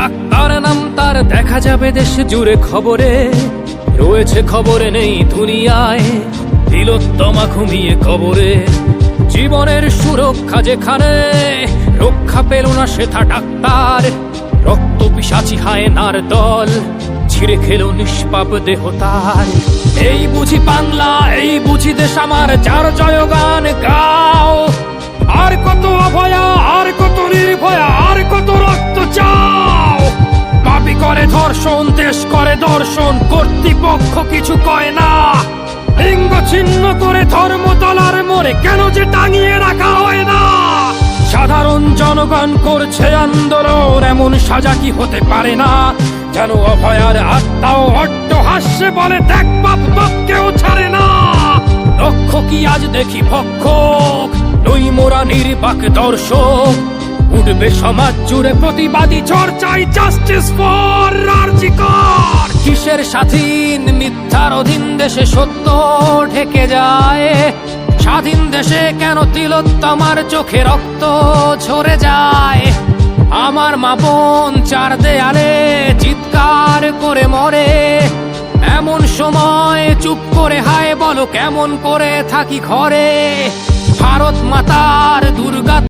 Doctor নাম তার দেখা যাবে দেশ জুড়ে খবরে, রয়েছে খবরে নেই দুনিয়ায় তিলোত্তমা ঘুমিয়ে কবরে। জীবনের সুরক্ষা যেখানে, রক্ষা পেল না সেথা ডাক্তার। রক্ত পিশাচি হায়নার দল ছিঁড়ে খেলো নিষ্পাপ দেহ তার। এই বুঝি বাংলা, এই বুঝি দেশ আমার, যার জয়গান গাও। আর কত অভয়া, আর কত নির্ভয়া, আর কত রক্ত চাও। পাপী করে ধর্ষণ, দেশ করে দর্শন, কর্তৃপক্ষ কিছু কয় না। লিঙ্গ ছিন্ন করে ধর্মতলার মোড়ে কেন যে টাঙিয়ে রাখা হয় না। সাধারণ জনগণ করছে আন্দোলন, এমন সাজা কি হতে পারে না। যেন অভয়ার আত্মাও অট্ট হাস্যে বলে, দেখ বাপ বাপ কেউ ছাড়ে না। লক্ষ কি আজ দেখি ভক্ষক, নই মোরা নির্বাক দর্শক। উঠবে সমাজ জুড়ে প্রতিবাদী চর্চায়, জাস্টিস ফর আরজি কর। কিসের স্বাধীন, মিথ্যার অধীন দেশে সত্য ঢেকে যায়। স্বাধীন দেশে কেন তিলোত্তমার চোখে রক্ত ঝরে যায়। আমার মা বোন চার দেয়ালে চিৎকার করে মরে, এমন সময় চুপ করে হায় বলো কেমন করে থাকি ঘরে। ভারত মাতার দুর্গা